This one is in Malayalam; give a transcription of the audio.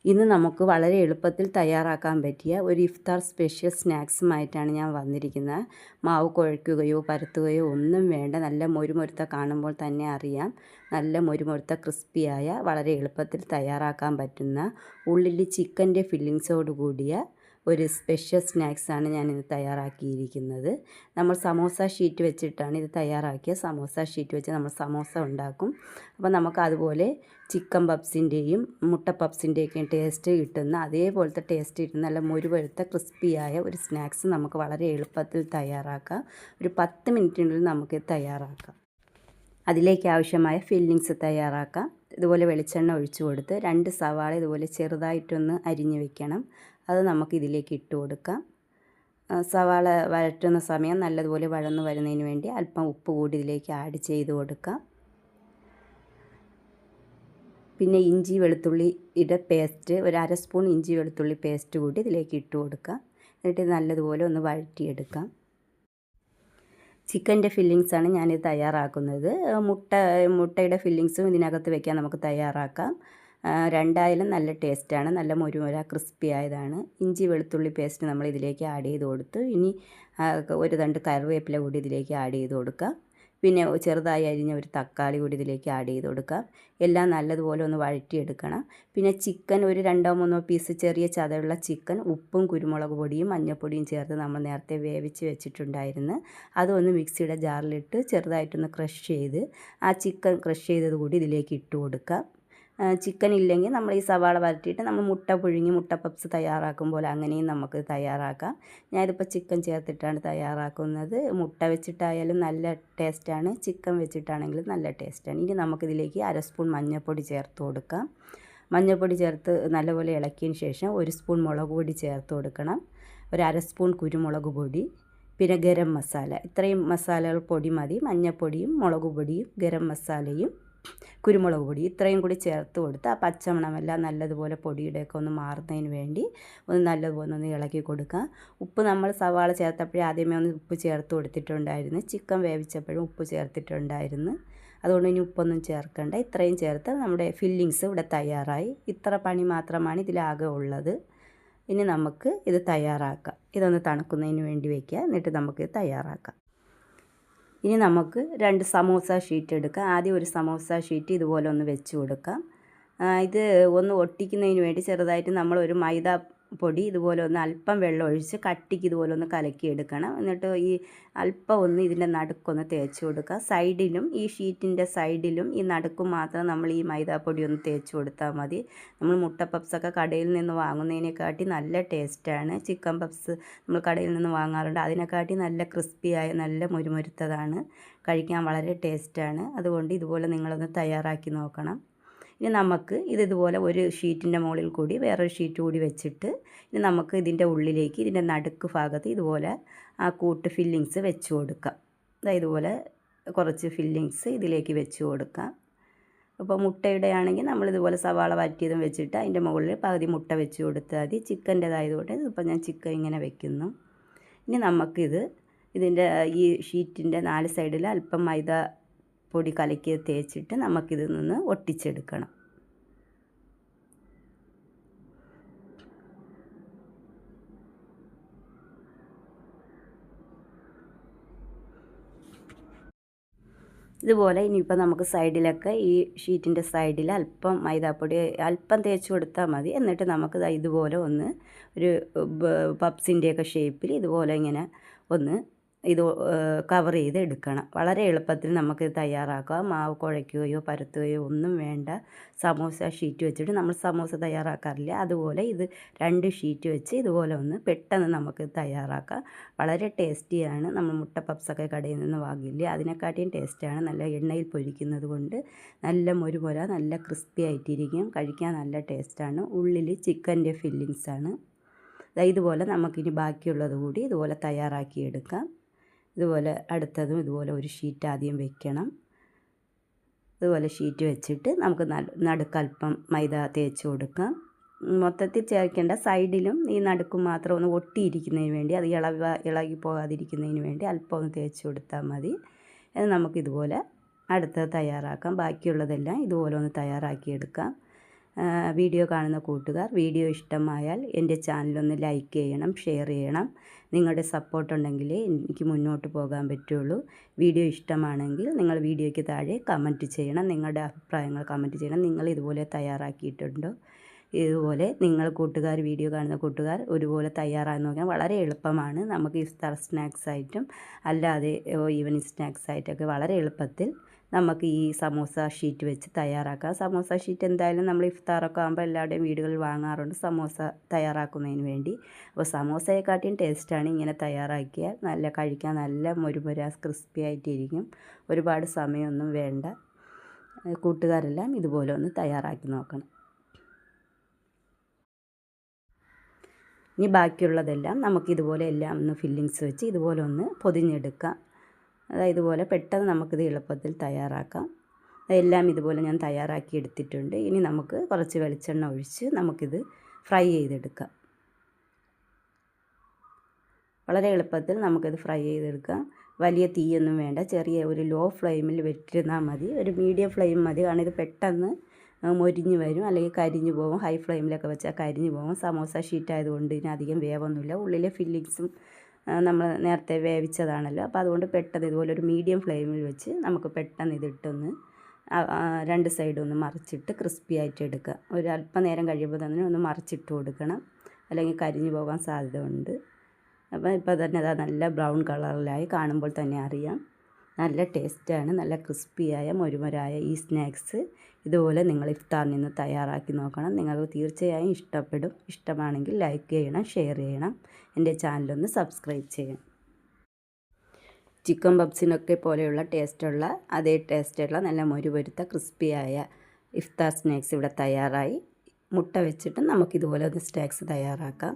ഇന്ന് നമുക്ക് വളരെ എളുപ്പത്തിൽ തയ്യാറാക്കാൻ പറ്റിയ ഒരു ഇഫ്താർ സ്പെഷ്യൽ സ്നാക്സുമായിട്ടാണ് ഞാൻ വന്നിരിക്കുന്നത്. മാവ് കുഴയ്ക്കുകയോ പരത്തുകയോ ഒന്നും വേണ്ട. നല്ല മൊരുമൊരുത്ത കാണുമ്പോൾ തന്നെ അറിയാം. നല്ല മൊരുമൊരുത്ത ക്രിസ്പിയായ വളരെ എളുപ്പത്തിൽ തയ്യാറാക്കാൻ പറ്റുന്ന ഉള്ളിൽ ചിക്കൻ്റെ ഫില്ലിങ്സോട് കൂടിയ ഒരു സ്പെഷ്യൽ സ്നാക്സാണ് ഞാനിന്ന് തയ്യാറാക്കിയിരിക്കുന്നത്. നമ്മൾ സമോസ ഷീറ്റ് വെച്ചിട്ടാണ് ഇത് തയ്യാറാക്കിയ. സമോസ ഷീറ്റ് വെച്ച് നമ്മൾ സമോസ ഉണ്ടാക്കും. അപ്പോൾ നമുക്ക് അതുപോലെ ചിക്കൻ പപ്സിൻ്റെയും മുട്ട പപ്സിൻ്റെയൊക്കെ ടേസ്റ്റ് കിട്ടുന്ന അതേപോലത്തെ ടേസ്റ്റ് കിട്ടുന്ന നല്ല മുരുപഴുത്ത ക്രിസ്പിയായ ഒരു സ്നാക്സ് നമുക്ക് വളരെ എളുപ്പത്തിൽ തയ്യാറാക്കാം. ഒരു 10 മിനിറ്റിനുള്ളിൽ നമുക്ക് തയ്യാറാക്കാം. അതിലേക്ക് ആവശ്യമായ ഫില്ലിങ്സ് തയ്യാറാക്കാം. ഇതുപോലെ വെളിച്ചെണ്ണ ഒഴിച്ചു കൊടുത്ത് 2 സവാള ഇതുപോലെ ചെറുതായിട്ടൊന്ന് അരിഞ്ഞ് വെക്കണം. അത് നമുക്ക് ഇതിലേക്ക് ഇട്ട് കൊടുക്കാം. സവാള വഴറ്റുന്ന സമയം നല്ലതുപോലെ വഴന്നു വരുന്നതിന് വേണ്ടി അല്പം ഉപ്പ് കൂടി ഇതിലേക്ക് ആഡ് ചെയ്ത് കൊടുക്കാം. പിന്നെ ഇഞ്ചി വെളുത്തുള്ളിയുടെ പേസ്റ്റ് ഒരു 1/2 സ്പൂൺ ഇഞ്ചി വെളുത്തുള്ളി പേസ്റ്റ് കൂടി ഇതിലേക്ക് ഇട്ട് കൊടുക്കാം. എന്നിട്ട് നല്ലതുപോലെ ഒന്ന് വഴറ്റിയെടുക്കാം. ചിക്കൻ്റെ ഫില്ലിങ്സാണ് ഞാനിത് തയ്യാറാക്കുന്നത്. മുട്ടയുടെ ഫില്ലിങ്സും ഇതിനകത്ത് വെക്കാൻ നമുക്ക് തയ്യാറാക്കാം. രണ്ടായാലും നല്ല ടേസ്റ്റാണ്. നല്ല മൊരുമൊര ക്രിസ്പി ആയതാണ്. ഇഞ്ചി വെളുത്തുള്ളി പേസ്റ്റ് നമ്മൾ ഇതിലേക്ക് ആഡ് ചെയ്ത് കൊടുത്തു. ഇനി ഒരു തണ്ട് കറിവേപ്പില കൂടി ഇതിലേക്ക് ആഡ് ചെയ്ത് കൊടുക്കാം. പിന്നെ ചെറുതായി അരിഞ്ഞ ഒരു തക്കാളി കൂടി ഇതിലേക്ക് ആഡ് ചെയ്ത് കൊടുക്കാം. എല്ലാം നല്ലതുപോലെ ഒന്ന് വഴറ്റിയെടുക്കണം. പിന്നെ ചിക്കൻ ഒരു 2-3 പീസ് ചെറിയ ചതയുള്ള ചിക്കൻ ഉപ്പും കുരുമുളക് പൊടിയും മഞ്ഞൾപ്പൊടിയും ചേർത്ത് നമ്മൾ നേരത്തെ വേവിച്ച് വെച്ചിട്ടുണ്ടായിരുന്നു. അതൊന്ന് മിക്സിയുടെ ജാറിലിട്ട് ചെറുതായിട്ടൊന്ന് ക്രഷ് ചെയ്ത് ആ ചിക്കൻ ക്രഷ് ചെയ്തത് കൂടി ഇതിലേക്ക് ഇട്ട് കൊടുക്കാം. ചിക്കൻ ഇല്ലെങ്കിൽ നമ്മൾ ഈ സവാള വരട്ടിയിട്ട് നമ്മൾ മുട്ട പുഴുങ്ങി മുട്ട പപ്സ് തയ്യാറാക്കും പോലെ അങ്ങനെയും നമുക്ക് തയ്യാറാക്കാം. ഞാനിതിപ്പോൾ ചിക്കൻ ചേർത്തിട്ടാണ് തയ്യാറാക്കുന്നത്. മുട്ട വെച്ചിട്ടായാലും നല്ല ടേസ്റ്റാണ്, ചിക്കൻ വെച്ചിട്ടാണെങ്കിലും നല്ല ടേസ്റ്റാണ്. ഇനി നമുക്കിതിലേക്ക് 1/2 സ്പൂൺ മഞ്ഞൾപ്പൊടി ചേർത്ത് കൊടുക്കാം. മഞ്ഞൾപ്പൊടി ചേർത്ത് നല്ലപോലെ ഇളക്കിയതിന് ശേഷം 1 സ്പൂൺ മുളക് പൊടി ചേർത്ത് കൊടുക്കണം. ഒരു 1/2 സ്പൂൺ കുരുമുളക് പൊടി, പിന്നെ ഗരം മസാല. ഇത്രയും മസാലകൾ പൊടി മതി. മഞ്ഞൾപ്പൊടിയും മുളക് പൊടിയും ഗരം മസാലയും കുരുമുളക് പൊടി ഇത്രയും കൂടി ചേർത്ത് കൊടുത്ത് ആ പച്ചമണമെല്ലാം നല്ലതുപോലെ പൊടിയുടെയൊക്കെ ഒന്ന് മാറുന്നതിന് വേണ്ടി ഒന്ന് നല്ലതുപോലെ ഒന്ന് ഇളക്കി കൊടുക്കുക. ഉപ്പ് നമ്മൾ സവാള ചേർത്തപ്പോഴേ ആദ്യമേ ഒന്ന് ഉപ്പ് ചേർത്ത് കൊടുത്തിട്ടുണ്ടായിരുന്നു. ചിക്കൻ വേവിച്ചപ്പോഴും ഉപ്പ് ചേർത്തിട്ടുണ്ടായിരുന്നു. അതുകൊണ്ട് ഇനി ഉപ്പൊന്നും ചേർക്കണ്ട. ഇത്രയും ചേർത്ത് നമ്മുടെ ഫില്ലിങ്സ് ഇവിടെ തയ്യാറായി. ഇത്ര പണി മാത്രമാണ് ഇതിലാകെ ഉള്ളത്. ഇനി നമുക്ക് ഇത് തയ്യാറാക്കാം. ഇതൊന്ന് തണുക്കുന്നതിന് വേണ്ടി വയ്ക്കുക. എന്നിട്ട് നമുക്ക് തയ്യാറാക്കാം. ഇനി നമുക്ക് 2 സമോസ ഷീറ്റ് എടുക്കാം. ആദ്യം ഒരു സമോസ ഷീറ്റ് ഇതുപോലെ ഒന്ന് വെച്ച് കൊടുക്കാം. ഇത് ഒന്ന് ഒട്ടിക്കുന്നതിന് വേണ്ടി ചെറുതായിട്ട് നമ്മൾ ഒരു മൈദ പൊടി ഇതുപോലെ ഒന്ന് അല്പം വെള്ളം ഒഴിച്ച് കട്ടിക്ക് ഇതുപോലെ ഒന്ന് കലക്കിയെടുക്കണം. എന്നിട്ട് ഈ അല്പം ഒന്ന് ഇതിൻ്റെ നടുക്കൊന്ന് തേച്ച് കൊടുക്കുക. സൈഡിലും ഈ ഷീറ്റിൻ്റെ സൈഡിലും ഈ നടുക്കും മാത്രം നമ്മൾ ഈ മൈദാപ്പൊടി ഒന്ന് തേച്ച് കൊടുത്താൽ മതി. നമ്മൾ മുട്ട പപ്സൊക്കെ കടയിൽ നിന്ന് വാങ്ങുന്നതിനെക്കാട്ടി നല്ല ടേസ്റ്റാണ്. ചിക്കൻ പപ്സ് നമ്മൾ കടയിൽ നിന്ന് വാങ്ങാറുണ്ട്. അതിനെക്കാട്ടി നല്ല ക്രിസ്പിയായ നല്ല മുരുമുരുത്തതാണ്. കഴിക്കാൻ വളരെ ടേസ്റ്റാണ്. അതുകൊണ്ട് ഇതുപോലെ നിങ്ങളൊന്ന് തയ്യാറാക്കി നോക്കണം. ഇനി നമുക്ക് ഇതുപോലെ ഒരു ഷീറ്റിൻ്റെ മുകളിൽ കൂടി വേറൊരു ഷീറ്റ് കൂടി വെച്ചിട്ട് ഇനി നമുക്ക് ഇതിൻ്റെ ഉള്ളിലേക്ക് ഇതിൻ്റെ നടുക്ക് ഭാഗത്ത് ഇതുപോലെ ആ കൂട്ട് ഫില്ലിങ്സ് വെച്ച് കൊടുക്കാം. ഇതുപോലെ കുറച്ച് ഫില്ലിങ്സ് ഇതിലേക്ക് വെച്ച് കൊടുക്കാം. അപ്പോൾ മുട്ടയുടെ ആണെങ്കിൽ നമ്മളിതുപോലെ സവാള വഴറ്റിയതും വെച്ചിട്ട് അതിൻ്റെ മുകളിൽ പകുതി മുട്ട വെച്ച് കൊടുത്താൽ മതി. ചിക്കൻ്റേതായതുകൊണ്ട് ഇപ്പോൾ ഞാൻ ചിക്കൻ ഇങ്ങനെ വെക്കുന്നു. ഇനി ഇതിൻ്റെ ഈ ഷീറ്റിൻ്റെ 4 സൈഡിൽ അല്പം മൈദ പൊടി കലക്കി തേച്ചിട്ട് നമുക്കിതിൽ നിന്ന് ഒട്ടിച്ചെടുക്കണം. ഇതുപോലെ ഇനിയിപ്പോൾ നമുക്ക് സൈഡിലൊക്കെ ഈ ഷീറ്റിൻ്റെ സൈഡിൽ അല്പം മൈദാപ്പൊടി അല്പം തേച്ച് കൊടുത്താൽ മതി. എന്നിട്ട് നമുക്ക് ഇതുപോലെ ഒന്ന് ഒരു പപ്സിൻ്റെയൊക്കെ ഷേപ്പിൽ ഇതുപോലെ ഇങ്ങനെ ഒന്ന് ഇത് കവർ ചെയ്ത് എടുക്കണം. വളരെ എളുപ്പത്തിൽ നമുക്ക് തയ്യാറാക്കാം. മാവ് കുഴയ്ക്കുകയോ പരത്തുകയോ ഒന്നും വേണ്ട. സമോസ ഷീറ്റ് വെച്ചിട്ട് നമ്മൾ സമോസ തയ്യാറാക്കാറില്ല, അതുപോലെ ഇത് 2 ഷീറ്റ് വെച്ച് ഇതുപോലെ ഒന്ന് പെട്ടെന്ന് നമുക്ക് തയ്യാറാക്കാം. വളരെ ടേസ്റ്റിയാണ്. നമ്മൾ മുട്ട പപ്സൊക്കെ കടയിൽ നിന്ന് വാങ്ങില്ലേ, അതിനെക്കാട്ടിയും ടേസ്റ്റാണ്. നല്ല എണ്ണയിൽ പൊരിക്കുന്നത് കൊണ്ട് നല്ല മൊരുമൊര നല്ല ക്രിസ്പി ആയിട്ടിരിക്കും. കഴിക്കാൻ നല്ല ടേസ്റ്റാണ്. ഉള്ളിൽ ചിക്കൻ്റെ ഫില്ലിങ്സാണ്. ഇതുപോലെ നമുക്കിനി ബാക്കിയുള്ളത് കൂടി ഇതുപോലെ തയ്യാറാക്കിയെടുക്കാം. ഇതുപോലെ അടുത്തതും ഇതുപോലെ ഒരു ഷീറ്റ് ആദ്യം വെക്കണം. ഇതുപോലെ ഷീറ്റ് വെച്ചിട്ട് നമുക്ക് നടുക്കൽപ്പം മൈദ തേച്ച് കൊടുക്കാം. മൊത്തത്തിൽ ചേർക്കേണ്ട, സൈഡിലും ഈ നടുക്കും മാത്രം ഒന്ന് ഒട്ടിയിരിക്കുന്നതിന് വേണ്ടി, അത് ഇളകി പോകാതിരിക്കുന്നതിന് വേണ്ടി അല്പം ഒന്ന് തേച്ച് കൊടുത്താൽ മതി. അത് നമുക്കിതുപോലെ അടുത്തത് തയ്യാറാക്കാം. ബാക്കിയുള്ളതെല്ലാം ഇതുപോലെ ഒന്ന് തയ്യാറാക്കിയെടുക്കാം. വീഡിയോ കാണുന്ന കൂട്ടുകാർ വീഡിയോ ഇഷ്ടമായാൽ എൻ്റെ ചാനലൊന്ന് ലൈക്ക് ചെയ്യണം, ഷെയർ ചെയ്യണം. നിങ്ങളുടെ സപ്പോർട്ട് ഉണ്ടെങ്കിലേ എനിക്ക് മുന്നോട്ട് പോകാൻ പറ്റുള്ളൂ. വീഡിയോ ഇഷ്ടമാണെങ്കിൽ നിങ്ങൾ വീഡിയോയ്ക്ക് താഴെ കമൻറ്റ് ചെയ്യണം, നിങ്ങളുടെ അഭിപ്രായങ്ങൾ കമൻറ്റ് ചെയ്യണം. നിങ്ങൾ ഇതുപോലെ തയ്യാറാക്കിയിട്ടുണ്ടോ? ഇതുപോലെ നിങ്ങൾ കൂട്ടുകാർ, വീഡിയോ കാണുന്ന കൂട്ടുകാർ ഒരുപോലെ തയ്യാറാക്കി നോക്കാൻ വളരെ എളുപ്പമാണ്. നമുക്ക് ഇഫ്താർ സ്നാക്സ് ആയിട്ടും അല്ലാതെ ഈവനിങ് സ്നാക്സ് ആയിട്ടൊക്കെ വളരെ എളുപ്പത്തിൽ നമുക്ക് ഈ സമൂസ ഷീറ്റ് വെച്ച് തയ്യാറാക്കാം. സമൂസ ഷീറ്റ് എന്തായാലും നമ്മൾ ഇഫ്താറൊക്കെ ആകുമ്പോൾ എല്ലാവരുടെയും വീടുകളിൽ വാങ്ങാറുണ്ട് സമൂസ തയ്യാറാക്കുന്നതിന് വേണ്ടി. അപ്പോൾ സമൂസയെക്കാട്ടിയും ടേസ്റ്റാണ് ഇങ്ങനെ തയ്യാറാക്കിയാൽ. കഴിക്കാൻ നല്ല മൊരുമൊര ക്രിസ്പി ആയിട്ടിരിക്കും. ഒരുപാട് സമയമൊന്നും വേണ്ട. കൂട്ടുകാരെല്ലാം ഇതുപോലെ ഒന്ന് തയ്യാറാക്കി നോക്കണം. ഇനി ബാക്കിയുള്ളതെല്ലാം നമുക്കിതുപോലെ എല്ലാം ഒന്ന് ഫില്ലിങ്സ് വെച്ച് ഇതുപോലെ ഒന്ന് പൊതിഞ്ഞെടുക്കാം. അതായത് ഇതുപോലെ പെട്ടെന്ന് നമുക്കിത് എളുപ്പത്തിൽ തയ്യാറാക്കാം. എല്ലാം ഇതുപോലെ ഞാൻ തയ്യാറാക്കി എടുത്തിട്ടുണ്ട്. ഇനി നമുക്ക് കുറച്ച് വെളിച്ചെണ്ണ ഒഴിച്ച് നമുക്കിത് ഫ്രൈ ചെയ്തെടുക്കാം. വളരെ എളുപ്പത്തിൽ നമുക്കിത് ഫ്രൈ ചെയ്തെടുക്കാം. വലിയ തീയൊന്നും വേണ്ട, ചെറിയ ഒരു ലോ ഫ്ലെയിമിൽ വെച്ചിരുന്നാൽ മതി. ഒരു മീഡിയം ഫ്ലെയിം മതി, കാരണം ഇത് പെട്ടെന്ന് മൊരിഞ്ഞ് വരും, അല്ലെങ്കിൽ കരിഞ്ഞു പോകും. ഹൈ ഫ്ലെയിമിലൊക്കെ വെച്ചാൽ കരിഞ്ഞു പോകും. സമോസ ഷീറ്റ് ആയതുകൊണ്ട് ഇതിനധികം വേവൊന്നുമില്ല. ഉള്ളിലെ ഫില്ലിങ്സും നമ്മൾ നേരത്തെ വേവിച്ചതാണല്ലോ. അപ്പോൾ അതുകൊണ്ട് പെട്ടെന്ന് ഇതുപോലെ ഒരു മീഡിയം ഫ്ലെയിമിൽ വെച്ച് നമുക്ക് പെട്ടെന്ന് ഇതിട്ടൊന്ന് രണ്ട് സൈഡും ഒന്ന് മറിച്ചിട്ട് ക്രിസ്പി ആയിട്ട് എടുക്കുക. ഒരു അല്പം നേരം കഴിയുമ്പോൾ തന്നെ ഒന്ന് മറിച്ചിട്ട് കൊടുക്കണം, അല്ലെങ്കിൽ കരിഞ്ഞു പോകാൻ സാധ്യത ഉണ്ട്. അപ്പോൾ ഇപ്പോൾ തന്നെ അതാ നല്ല ബ്രൗൺ കളറിലായി, കാണുമ്പോൾ തന്നെ അറിയാം. നല്ല ടേസ്റ്റാണ്. നല്ല ക്രിസ്പിയായ മൊരുമൊരായ ഈ സ്നാക്സ് ഇതുപോലെ നിങ്ങൾ ഇഫ്താറിൽ നിന്ന് തയ്യാറാക്കി നോക്കണം. നിങ്ങൾക്ക് തീർച്ചയായും ഇഷ്ടപ്പെടും. ഇഷ്ടമാണെങ്കിൽ ലൈക്ക് ചെയ്യണം, ഷെയർ ചെയ്യണം. എൻ്റെ ചാനലൊന്ന് സബ്സ്ക്രൈബ് ചെയ്യണം. ചിക്കൻ പപ്സിനൊക്കെ പോലെയുള്ള ടേസ്റ്റുള്ള അതേ ടേസ്റ്റുള്ള നല്ല മൊരുപൊരുത്ത ക്രിസ്പിയായ ഇഫ്താർ സ്നാക്സ് ഇവിടെ തയ്യാറായി. മുട്ട വെച്ചിട്ട് നമുക്കിതുപോലെ ഒന്ന് സ്നാക്സ് തയ്യാറാക്കാം.